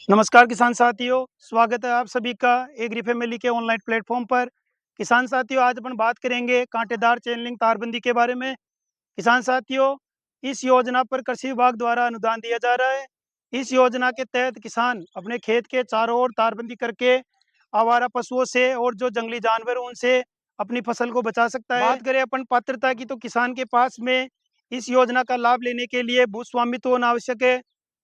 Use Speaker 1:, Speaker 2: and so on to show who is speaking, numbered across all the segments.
Speaker 1: नमस्कार किसान साथियों, स्वागत है आप सभी का एग्री फैमिली के ऑनलाइन प्लेटफॉर्म पर। किसान साथियों, आज अपन बात करेंगे कांटेदार चेन लिंक तारबंदी के बारे में। किसान साथियों, इस योजना पर कृषि विभाग द्वारा अनुदान दिया जा रहा है। इस योजना के तहत किसान अपने खेत के चारों ओर तारबंदी करके आवारा पशुओं से और जो जंगली जानवर हैं, उनसे अपनी फसल को बचा सकता है। बात करें अपन पात्रता की, तो किसान के पास में इस योजना का लाभ लेने के लिए भूस्वामित्व होना आवश्यक है।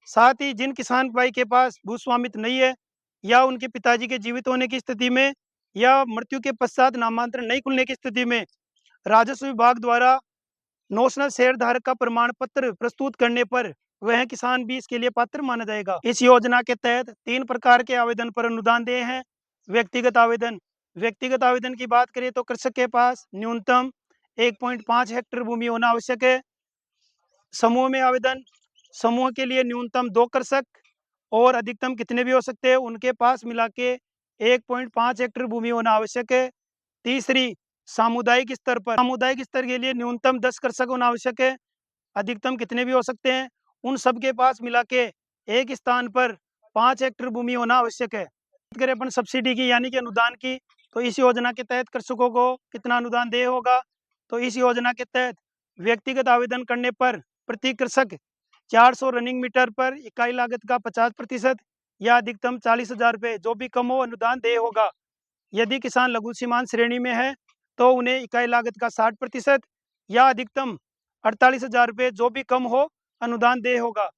Speaker 1: साथ ही जिन किसान भाई के पास भूस्वामित्व नहीं है, या उनके पिताजी के जीवित होने की स्थिति में या मृत्यु के पश्चात नामांतरण नहीं खुलने की स्थिति में राजस्व विभाग द्वारा नोशनल शेयर धारक का प्रमाण पत्र प्रस्तुत करने पर वह किसान भी इसके लिए पात्र माना जाएगा। इस योजना के तहत 3 प्रकार के आवेदन पर अनुदान दिए हैं। व्यक्तिगत आवेदन की बात करें तो कृषक के पास न्यूनतम 1.5 हेक्टेयर भूमि होना आवश्यक है। समूह में आवेदन, समूह के लिए न्यूनतम 2 कृषक और अधिकतम कितने भी हो सकते हैं, उनके पास मिला के 1.5 हेक्टेयर भूमि होना आवश्यक है। तीसरी, सामुदायिक स्तर के लिए न्यूनतम 10 कृषक होना आवश्यक है, अधिकतम कितने भी हो सकते हैं, उन सबके पास मिला के एक स्थान पर 5 हेक्टेयर भूमि होना आवश्यक है। बात करें अपन सब्सिडी की यानी कि अनुदान की, तो इस योजना के तहत कृषकों को कितना अनुदान देय होगा। तो इस योजना के तहत व्यक्तिगत आवेदन करने पर प्रति कृषक 400 रनिंग मीटर पर इकाई लागत का 50% या अधिकतम 40,000 रुपये, जो भी कम हो, अनुदान देय होगा। यदि किसान लघु सीमांत श्रेणी में है तो उन्हें इकाई लागत का 60% या अधिकतम 48,000 रुपये, जो भी कम हो, अनुदान देय होगा।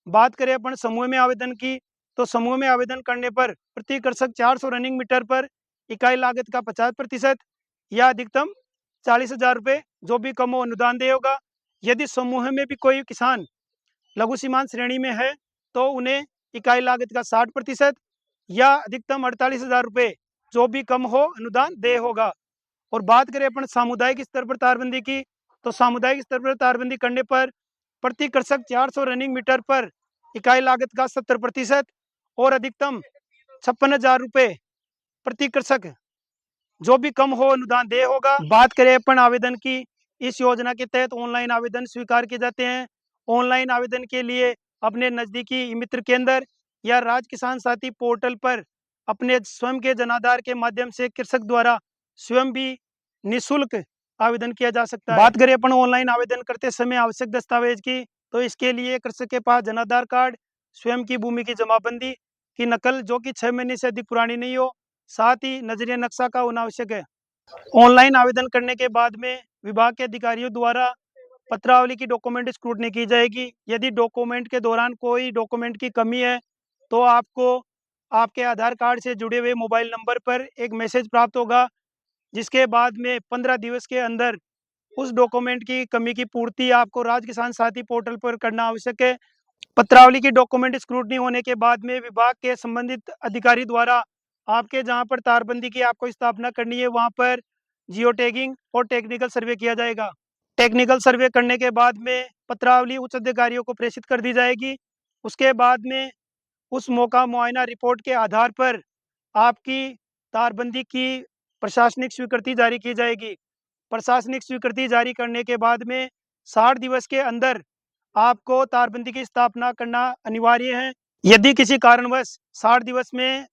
Speaker 1: बात करें अपन समूह में आवेदन की, तो समूह में आवेदन करने पर प्रति कृषक 400 रनिंग मीटर पर इकाई लागत का 50% या अधिकतम 40,000 रुपये, जो भी कम हो, अनुदान देय होगा। यदि समूह में भी कोई किसान लघु सीमांत श्रेणी में है तो उन्हें इकाई लागत का 60% या अधिकतम 48,000 रुपये, जो भी कम हो, अनुदान देय होगा। और बात करें अपन सामुदायिक स्तर पर तारबंदी की, तो सामुदायिक स्तर पर तारबंदी करने पर प्रति कृषक 400 रनिंग मीटर पर इकाई लागत का 70% और अधिकतम 56,000 रुपये प्रति कृषक, जो भी कम हो, अनुदान देय होगा। बात करें अपन आवेदन की, इस योजना के तहत ऑनलाइन आवेदन स्वीकार किए जाते हैं। ऑनलाइन आवेदन के लिए अपने नज़दीकी ई मित्र केंद्र या राज्य किसान साथी पोर्टल पर अपने स्वयं के जनाधार के माध्यम से कृषक द्वारा स्वयं भी निःशुल्क आवेदन किया जा सकता है। बात करें अपन ऑनलाइन आवेदन करते समय आवश्यक दस्तावेज की, तो इसके लिए कृषक के पास जनाधार कार्ड, स्वयं की भूमि की जमाबंदी की नकल जो कि 6 महीने से अधिक पुरानी नहीं हो, साथ ही नजरिया नक्शा का होना आवश्यक है। ऑनलाइन आवेदन करने के बाद में विभाग के अधिकारियों द्वारा पत्रावली की डॉक्यूमेंट स्क्रूटनी की जाएगी। यदि डॉक्यूमेंट के दौरान कोई डॉक्यूमेंट की कमी है तो आपको आपके आधार कार्ड से जुड़े हुए मोबाइल नंबर पर एक मैसेज प्राप्त होगा, जिसके बाद में 15 दिवस के अंदर उस डॉक्यूमेंट की कमी की पूर्ति आपको राज्य किसान साथी पोर्टल पर करना आवश्यक है। पत्रावली की डॉक्यूमेंट स्क्रूटनी होने के बाद में विभाग के संबंधित अधिकारी द्वारा आपके जहां पर तारबंदी की आपको स्थापना करनी है, वहां पर जियो टैगिंग और टेक्निकल सर्वे किया जाएगा। टेक्निकल सर्वे करने के बाद में पत्रावली उच्च अधिकारियों को प्रेषित कर दी जाएगी। उसके बाद में उस मौका मुआयना रिपोर्ट के आधार पर आपकी तारबंदी की प्रशासनिक स्वीकृति जारी की जाएगी। प्रशासनिक स्वीकृति जारी करने के बाद में 60 दिवस के अंदर आपको तारबंदी की स्थापना करना अनिवार्य है। यदि किसी कारणवश 60 दिवस में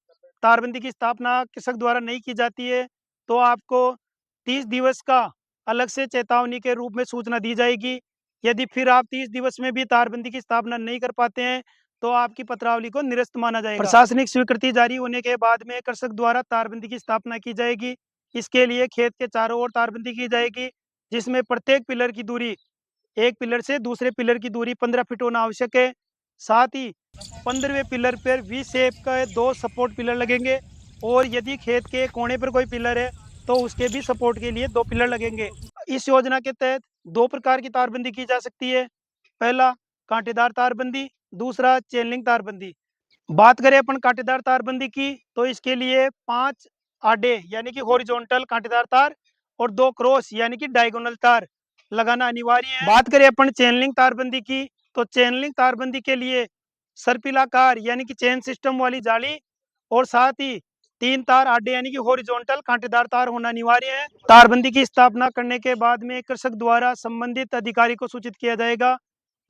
Speaker 1: तारबंदी की स्थापना कृषक द्वारा नहीं की जाती है, तो आपको 30 दिवस का अलग से चेतावनी के रूप में सूचना दी जाएगी। यदि फिर आप 30 दिवस में भी तारबंदी की स्थापना नहीं कर पाते हैं, तो आपकी पत्रावली को निरस्त माना जाएगा। प्रशासनिक स्वीकृति जारी होने के बाद में कृषक द्वारा तारबंदी की स्थापना की जाएगी। इसके लिए खेत के चारों ओर तारबंदी की जाएगी, जिसमें प्रत्येक पिलर की दूरी, एक पिलर से दूसरे पिलर की दूरी 15 फीट होना आवश्यक है। साथ ही 15वें पिलर पर वी शेप का 2 सपोर्ट पिलर लगेंगे, और यदि खेत के कोने पर कोई पिलर है तो उसके भी सपोर्ट के लिए 2 पिलर लगेंगे। इस योजना के तहत 2 प्रकार की तारबंदी की जा सकती है। पहला, कांटेदार तारबंदी, दूसरा चेन लिंक तारबंदी। बात करें अपन कांटेदार तारबंदी की, तो इसके लिए 5 आडे यानी कि हॉरिजॉन्टल कांटेदार तार और 2 क्रॉस यानी कि डायगोनल तार लगाना अनिवार्य है। बात करें अपन चेन लिंक तारबंदी की, तो चेन लिंक तारबंदी के लिए सर्पिलाकार यानी कि चेन सिस्टम वाली जाली और साथ ही 3 तार आडे यानी कि हॉरिजॉन्टल कांटेदार तार होना अनिवार्य है। तारबंदी की स्थापना करने के बाद में कृषक द्वारा संबंधित अधिकारी को सूचित किया जाएगा।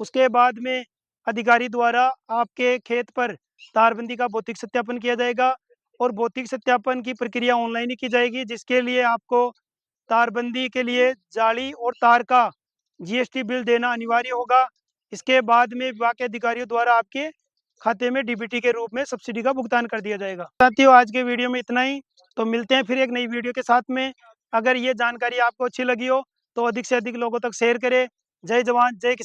Speaker 1: उसके बाद में अधिकारी द्वारा आपके खेत पर तारबंदी का भौतिक सत्यापन किया जाएगा और भौतिक सत्यापन की प्रक्रिया ऑनलाइन ही की जाएगी, जिसके लिए आपको तारबंदी के लिए जाली और तार का जीएसटी बिल देना अनिवार्य होगा। इसके बाद में विभाग के अधिकारियों द्वारा आपके खाते में डीबीटी के रूप में सब्सिडी का भुगतान कर दिया जाएगा। साथियों, आज के वीडियो में इतना ही। तो मिलते हैं फिर एक नई वीडियो के साथ में। अगर ये जानकारी आपको अच्छी लगी हो तो अधिक से अधिक लोगों तक शेयर करें। जय जवान जय किसान।